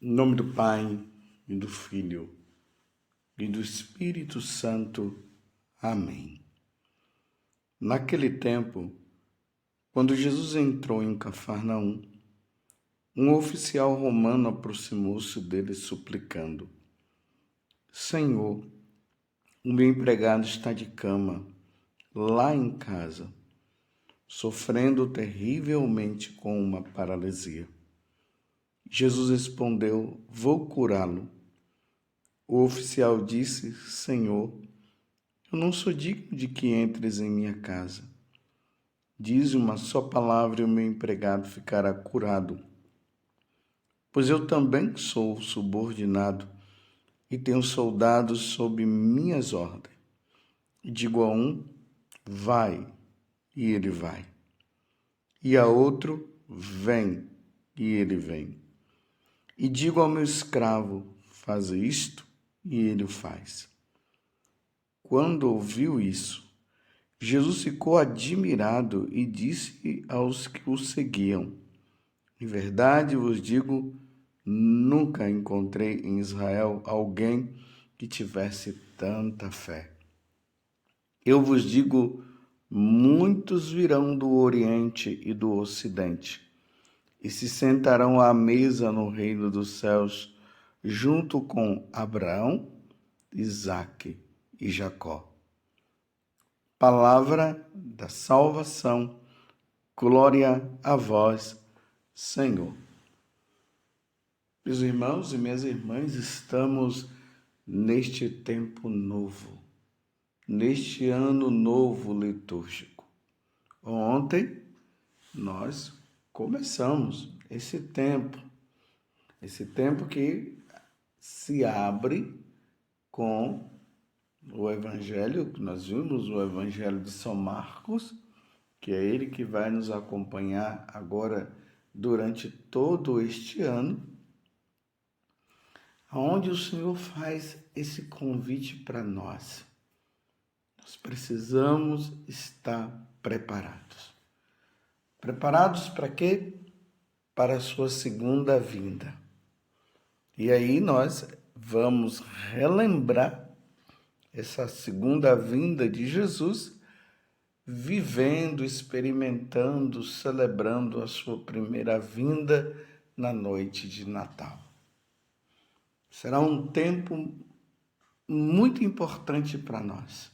Em nome do Pai, e do Filho, e do Espírito Santo. Amém. Naquele tempo, quando Jesus entrou em Cafarnaum, um oficial romano aproximou-se dele suplicando: Senhor, o meu empregado está de cama, lá em casa, sofrendo terrivelmente com uma paralisia. Jesus respondeu: Vou curá-lo. O oficial disse: Senhor, eu não sou digno de que entres em minha casa. Diz uma só palavra e o meu empregado ficará curado. Pois eu também sou subordinado e tenho soldados sob minhas ordens. E digo a um: vai, e ele vai. E a outro: vem, e ele vem. E digo ao meu escravo: faz isto, e ele o faz. Quando ouviu isso, Jesus ficou admirado e disse aos que o seguiam: Em verdade vos digo, nunca encontrei em Israel alguém que tivesse tanta fé. Eu vos digo, muitos virão do Oriente e do Ocidente e se sentarão à mesa no reino dos céus, junto com Abraão, Isaque e Jacó. Palavra da salvação, glória a vós, Senhor. Meus irmãos e minhas irmãs, estamos neste tempo novo, neste ano novo litúrgico. Ontem nós começamos esse tempo que se abre com o Evangelho, que nós vimos o Evangelho de São Marcos, que é ele que vai nos acompanhar agora durante todo este ano, onde o Senhor faz esse convite para nós. Nós precisamos estar preparados. Preparados para quê? Para a sua segunda vinda. E aí nós vamos relembrar essa segunda vinda de Jesus, vivendo, experimentando, celebrando a sua primeira vinda na noite de Natal. Será um tempo muito importante para nós.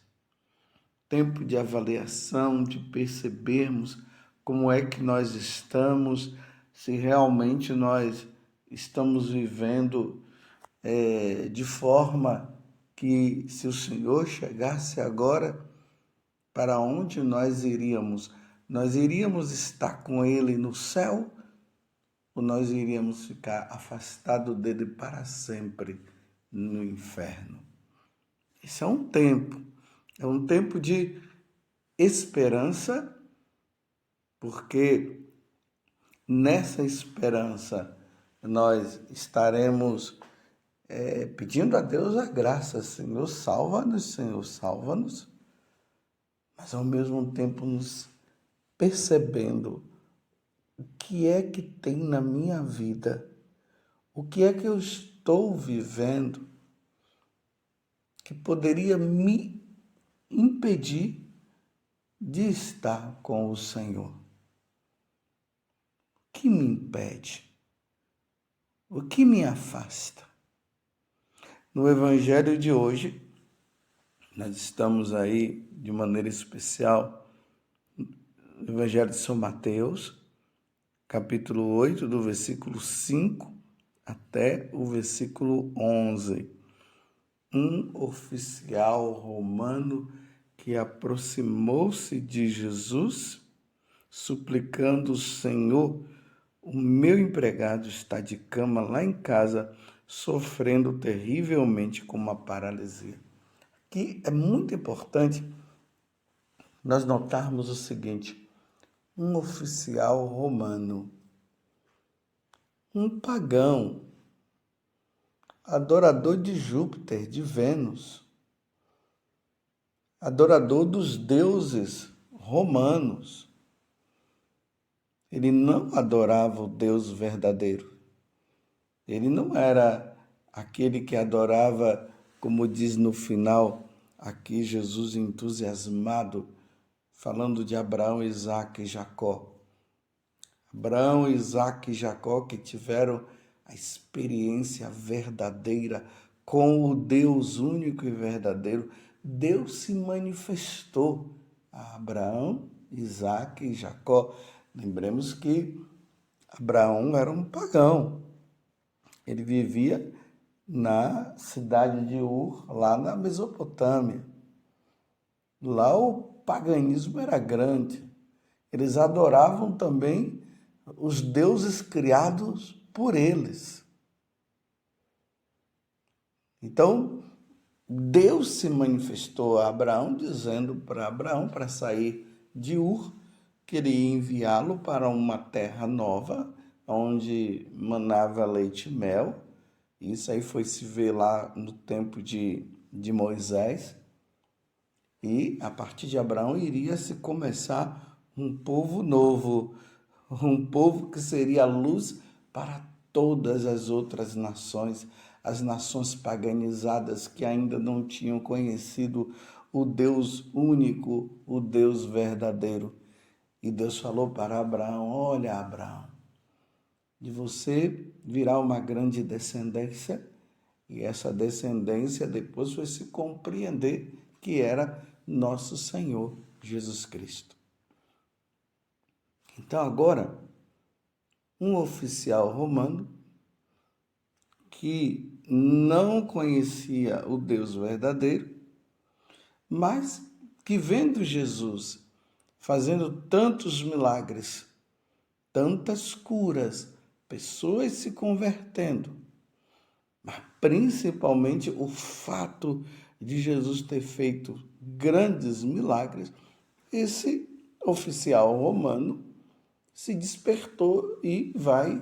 Tempo de avaliação, de percebermos como é que nós estamos, se realmente nós estamos vivendo de forma que, se o Senhor chegasse agora, para onde nós iríamos? Nós iríamos estar com Ele no céu ou nós iríamos ficar afastados dele para sempre no inferno? Esse é um tempo de esperança, porque nessa esperança nós estaremos pedindo a Deus a graça: Senhor, salva-nos, mas ao mesmo tempo nos percebendo o que é que tem na minha vida, o que é que eu estou vivendo que poderia me impedir de estar com o Senhor. O que me impede? O que me afasta? No Evangelho de hoje, nós estamos aí de maneira especial no Evangelho de São Mateus, capítulo 8, do versículo 5 até o versículo 11. Um oficial romano que aproximou-se de Jesus, suplicando: Senhor, o meu empregado está de cama lá em casa, sofrendo terrivelmente com uma paralisia. Aqui é muito importante nós notarmos o seguinte: um oficial romano, um pagão, adorador de Júpiter, de Vênus, adorador dos deuses romanos. Ele não adorava o Deus verdadeiro. Ele não era aquele que adorava, como diz no final, aqui Jesus entusiasmado, falando de Abraão, Isaque e Jacó. Abraão, Isaque e Jacó que tiveram a experiência verdadeira com o Deus único e verdadeiro. Deus se manifestou a Abraão, Isaque e Jacó. Lembremos que Abraão era um pagão. Ele vivia na cidade de Ur, lá na Mesopotâmia. Lá o paganismo era grande. Eles adoravam também os deuses criados por eles. Então, Deus se manifestou a Abraão, dizendo para Abraão para sair de Ur, que ele ia enviá-lo para uma terra nova, onde manava leite e mel. Isso aí foi se ver lá no tempo de Moisés. E a partir de Abraão iria se começar um povo novo, um povo que seria a luz para todas as outras nações, as nações paganizadas que ainda não tinham conhecido o Deus único, o Deus verdadeiro. E Deus falou para Abraão: olha, Abraão, de você virá uma grande descendência, e essa descendência depois foi se compreender que era nosso Senhor Jesus Cristo. Então agora, um oficial romano que não conhecia o Deus verdadeiro, mas que vendo Jesus fazendo tantos milagres, tantas curas, pessoas se convertendo, mas principalmente o fato de Jesus ter feito grandes milagres, esse oficial romano se despertou e vai,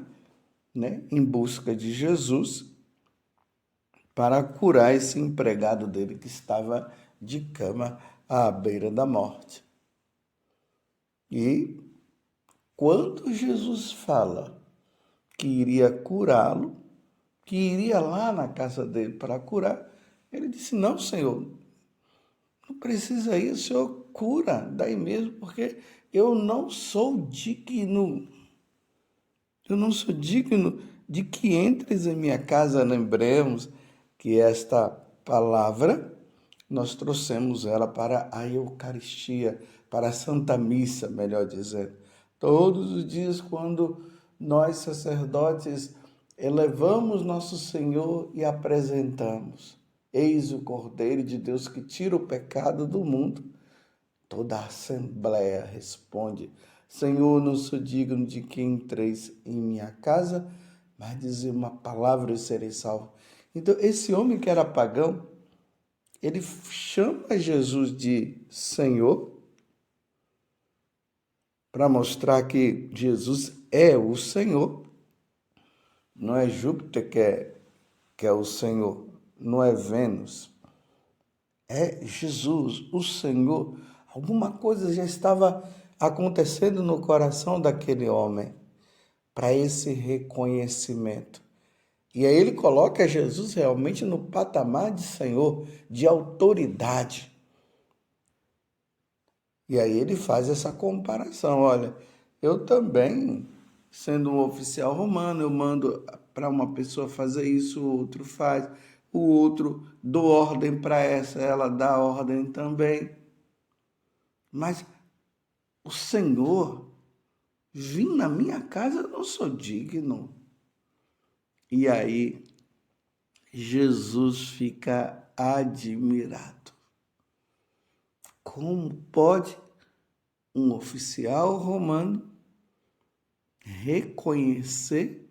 em busca de Jesus para curar esse empregado dele que estava de cama à beira da morte. E quando Jesus fala que iria curá-lo, que iria lá na casa dele para curar, ele disse: não, Senhor, não precisa ir, o Senhor cura daí mesmo, porque eu não sou digno de que entres em minha casa. Lembremos que esta palavra, nós trouxemos ela para a Eucaristia, para a Santa Missa, melhor dizendo. Todos os dias, quando nós, sacerdotes, elevamos nosso Senhor e apresentamos: eis o Cordeiro de Deus que tira o pecado do mundo. Toda a assembleia responde: Senhor, não sou digno de que entreis em minha casa, mas dizer uma palavra e serei salvo. Então, esse homem que era pagão, ele chama Jesus de Senhor para mostrar que Jesus é o Senhor. Não é Júpiter que é o Senhor, não é Vênus. É Jesus, o Senhor. Alguma coisa já estava acontecendo no coração daquele homem para esse reconhecimento. E aí ele coloca Jesus realmente no patamar de Senhor, de autoridade. E aí ele faz essa comparação: olha, eu também, sendo um oficial romano, eu mando para uma pessoa fazer isso, o outro faz, o outro dou ordem para essa, ela dá ordem também. Mas o Senhor vir na minha casa, eu não sou digno. E aí Jesus fica admirado. Como pode um oficial romano reconhecer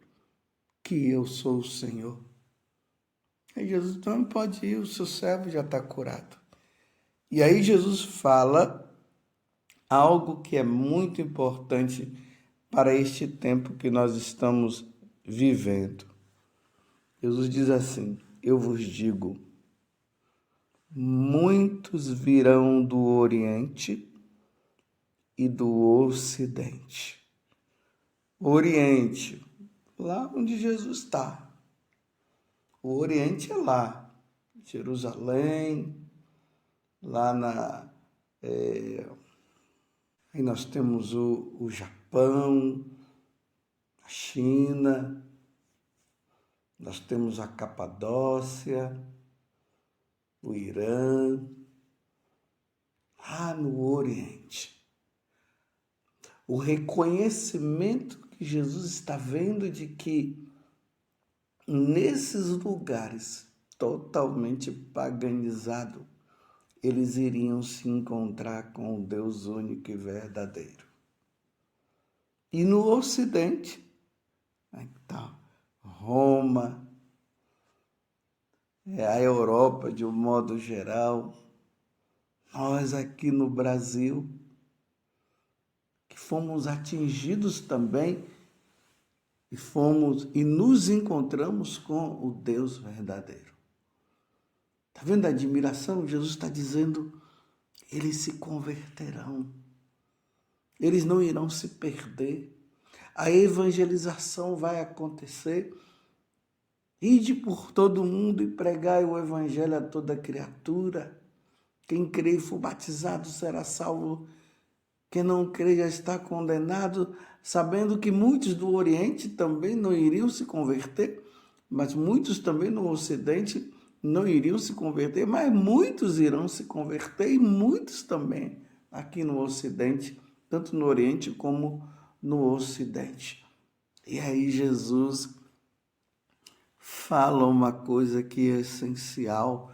que eu sou o Senhor? Aí Jesus: não pode ir, o seu servo já está curado. E aí Jesus fala algo que é muito importante para este tempo que nós estamos vivendo. Jesus diz assim: eu vos digo, muitos virão do Oriente e do Ocidente. Oriente, lá onde Jesus está. O Oriente é lá, Jerusalém, lá aí nós temos o Japão, a China, nós temos a Capadócia, o Irã, lá no Oriente. O reconhecimento que Jesus está vendo de que nesses lugares totalmente paganizados, eles iriam se encontrar com o Deus único e verdadeiro. E no Ocidente, então, Roma, a Europa de um modo geral, nós aqui no Brasil, que fomos atingidos também e nos encontramos com o Deus verdadeiro. Está vendo a admiração? Jesus está dizendo, eles se converterão, eles não irão se perder, a evangelização vai acontecer. Ide por todo mundo e pregai o evangelho a toda criatura. Quem crê e for batizado será salvo. Quem não crê já está condenado, sabendo que muitos do Oriente também não iriam se converter, mas muitos também no Ocidente não iriam se converter, mas muitos irão se converter e muitos também aqui no Ocidente, tanto no Oriente como no Ocidente. E aí Jesus fala uma coisa que é essencial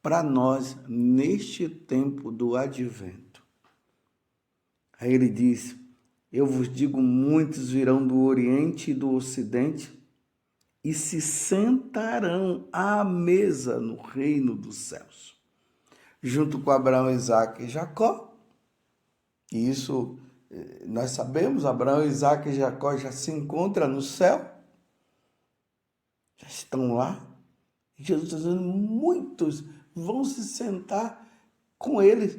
para nós neste tempo do advento. Aí ele diz, eu vos digo, muitos virão do Oriente e do Ocidente e se sentarão à mesa no reino dos céus, junto com Abraão, Isaque e Jacó. E isso nós sabemos, Abraão, Isaque e Jacó já se encontram no céu, já estão lá. Jesus está dizendo, muitos vão se sentar com eles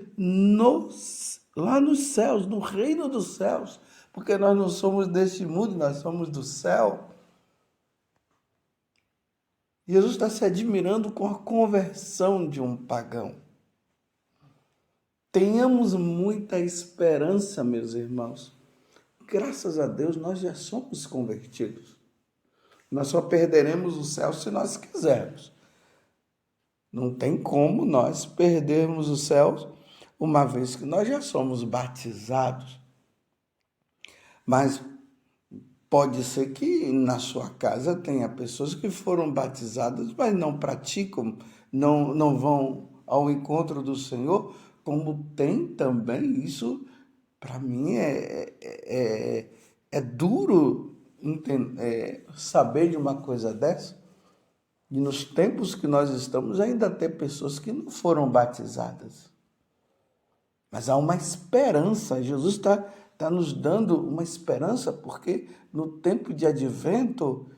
lá nos céus, no reino dos céus, porque nós não somos deste mundo, nós somos do céu. Jesus está se admirando com a conversão de um pagão. Tenhamos muita esperança, meus irmãos. Graças a Deus, nós já somos convertidos. Nós só perderemos o céu se nós quisermos. Não tem como nós perdermos o céu, uma vez que nós já somos batizados. Mas pode ser que na sua casa tenha pessoas que foram batizadas, mas não praticam, não vão ao encontro do Senhor, como tem também. Isso, para mim, é duro saber de uma coisa dessa. E nos tempos que nós estamos, ainda tem pessoas que não foram batizadas. Mas há uma esperança. Jesus está nos dando uma esperança, porque no tempo de advento,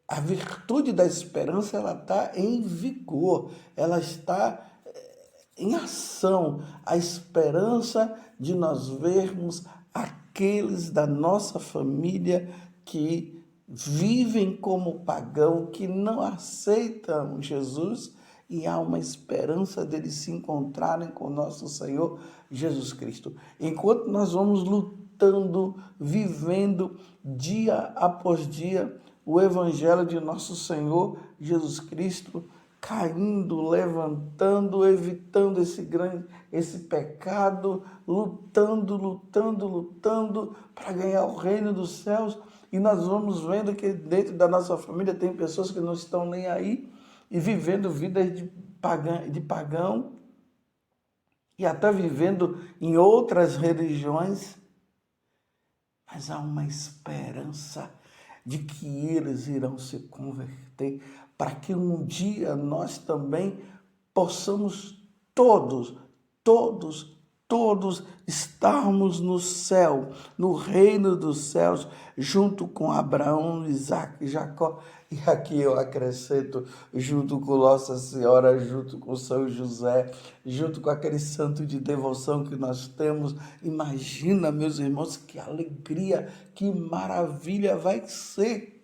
a virtude da esperança ela está em vigor, ela está em ação. A esperança de nós vermos aqueles da nossa família que vivem como pagão, que não aceitam Jesus, e há uma esperança deles se encontrarem com nosso Senhor Jesus Cristo. Enquanto nós vamos lutando, vivendo dia após dia o evangelho de nosso Senhor Jesus Cristo, caindo, levantando, evitando esse pecado, lutando para ganhar o reino dos céus. E nós vamos vendo que dentro da nossa família tem pessoas que não estão nem aí e vivendo vidas de pagão e até vivendo em outras religiões. Mas há uma esperança de que eles irão se converter, para que um dia nós também possamos todos estarmos no céu, no reino dos céus, junto com Abraão, Isaque e Jacó. E aqui eu acrescento, junto com Nossa Senhora, junto com São José, junto com aquele santo de devoção que nós temos. Imagina, meus irmãos, que alegria, que maravilha vai ser.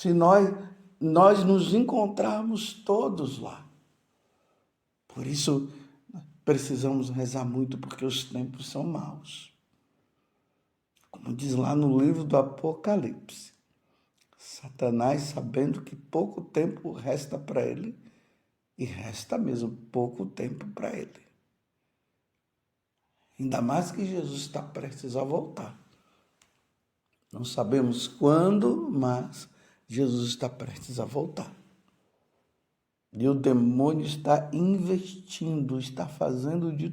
se nós nos encontrarmos todos lá. Por isso, precisamos rezar muito, porque os tempos são maus. Como diz lá no livro do Apocalipse, Satanás, sabendo que pouco tempo resta para ele, e resta mesmo pouco tempo para ele. Ainda mais que Jesus está prestes a voltar. Não sabemos quando, mas Jesus está prestes a voltar. E o demônio está investindo, está fazendo de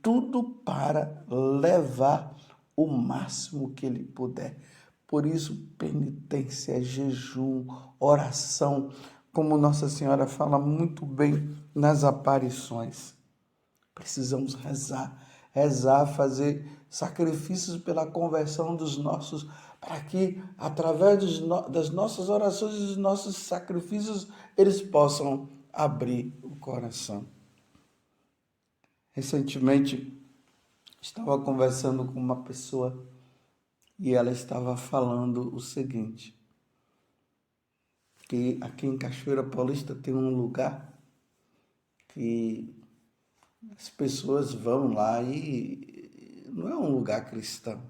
tudo para levar o máximo que ele puder. Por isso, penitência, jejum, oração, como Nossa Senhora fala muito bem nas aparições. Precisamos rezar, fazer sacrifícios pela conversão dos nossos, para que, através das nossas orações e dos nossos sacrifícios, eles possam abrir o coração. Recentemente, estava conversando com uma pessoa e ela estava falando o seguinte, que aqui em Cachoeira Paulista tem um lugar que as pessoas vão lá e não é um lugar cristão,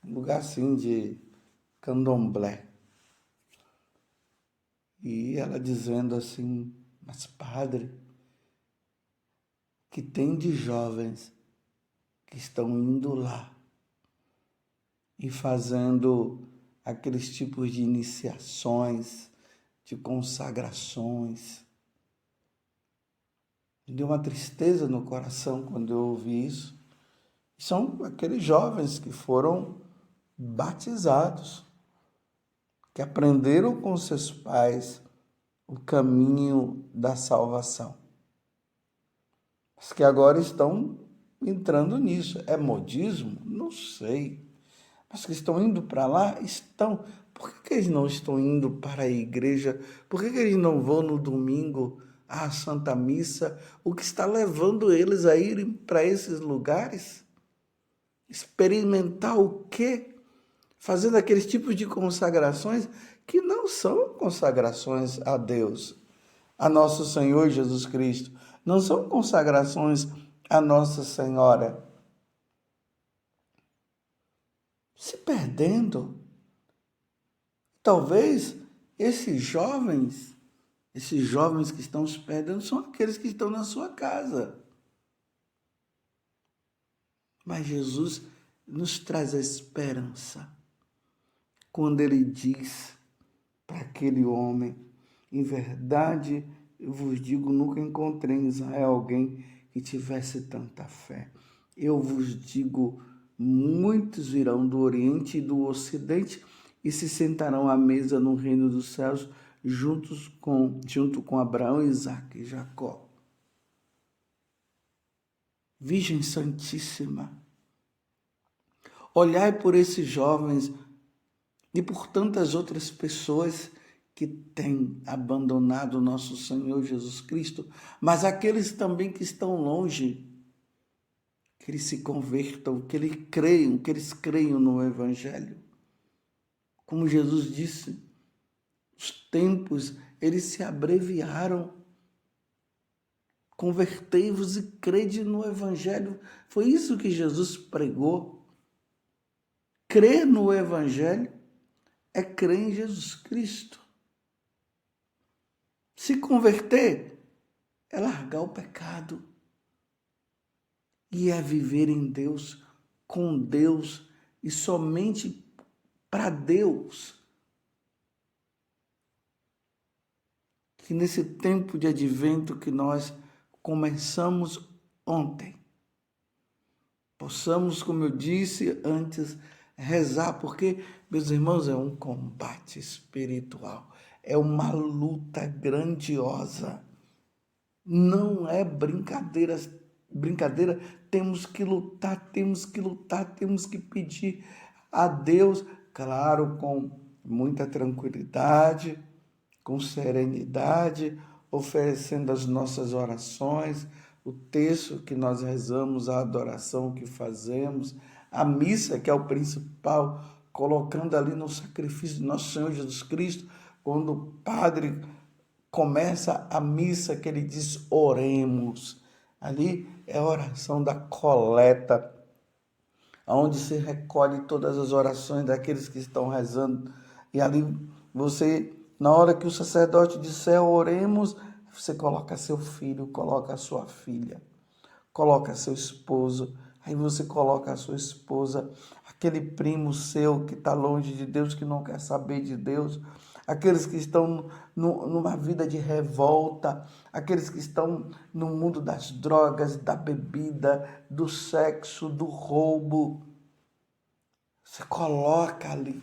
um lugar assim de candomblé. E ela dizendo assim, mas padre, que tem de jovens que estão indo lá e fazendo aqueles tipos de iniciações, de consagrações. Me deu uma tristeza no coração quando eu ouvi isso. São aqueles jovens que foram batizados, que aprenderam com seus pais o caminho da salvação, mas que agora estão entrando nisso. É modismo? Não sei. Mas que estão indo para lá? Estão. Por que eles não estão indo para a igreja? Por que eles não vão no domingo à Santa Missa? O que está levando eles a irem para esses lugares? Experimentar o quê? Fazendo aqueles tipos de consagrações que não são consagrações a Deus, a nosso Senhor Jesus Cristo. Não são consagrações a Nossa Senhora. Se perdendo. Talvez esses jovens que estão se perdendo são aqueles que estão na sua casa. Mas Jesus nos traz a esperança quando ele diz para aquele homem, em verdade, eu vos digo, nunca encontrei em Israel alguém que tivesse tanta fé. Eu vos digo, muitos virão do Oriente e do Ocidente e se sentarão à mesa no reino dos céus, junto com Abraão, Isaque e Jacó. Virgem Santíssima, olhai por esses jovens e por tantas outras pessoas que têm abandonado o nosso Senhor Jesus Cristo, mas aqueles também que estão longe, que eles se convertam, que eles creiam no Evangelho. Como Jesus disse, os tempos, eles se abreviaram. Convertei-vos e crede no Evangelho. Foi isso que Jesus pregou. Crer no Evangelho é crer em Jesus Cristo. Se converter é largar o pecado e é viver em Deus, com Deus e somente para Deus. Que nesse tempo de advento que nós começamos ontem, possamos, como eu disse antes, rezar, porque, meus irmãos, é um combate espiritual, é uma luta grandiosa, não é brincadeira, temos que lutar, temos que pedir a Deus, claro, com muita tranquilidade, com serenidade, oferecendo as nossas orações, o texto que nós rezamos, a adoração que fazemos, a missa, que é o principal, colocando ali no sacrifício de nosso Senhor Jesus Cristo, quando o padre começa a missa, que ele diz: oremos. Ali é a oração da coleta, onde se recolhe todas as orações daqueles que estão rezando. E ali você, na hora que o sacerdote disser oremos, você coloca seu filho, coloca a sua filha, coloca seu esposo, aí você coloca a sua esposa, aquele primo seu que está longe de Deus, que não quer saber de Deus, aqueles que estão numa vida de revolta, aqueles que estão no mundo das drogas, da bebida, do sexo, do roubo. Você coloca ali.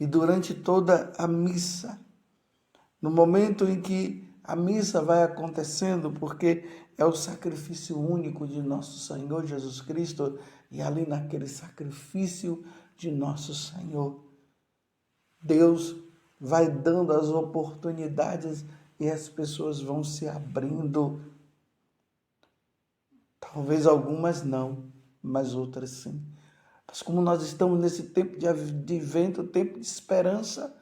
E durante toda a missa, no momento em que a missa vai acontecendo, porque é o sacrifício único de nosso Senhor Jesus Cristo, e ali naquele sacrifício de nosso Senhor, Deus vai dando as oportunidades e as pessoas vão se abrindo. Talvez algumas não, mas outras sim. Mas como nós estamos nesse tempo de advento, tempo de esperança,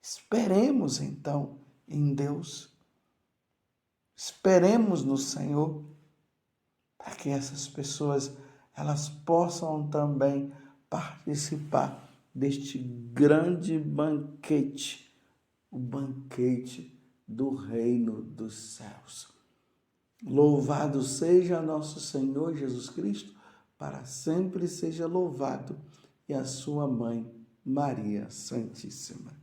esperemos então em Deus. Esperemos no Senhor, para que essas pessoas elas possam também participar deste grande banquete, o banquete do reino dos céus. Louvado seja nosso Senhor Jesus Cristo, para sempre seja louvado, e a sua mãe, Maria Santíssima.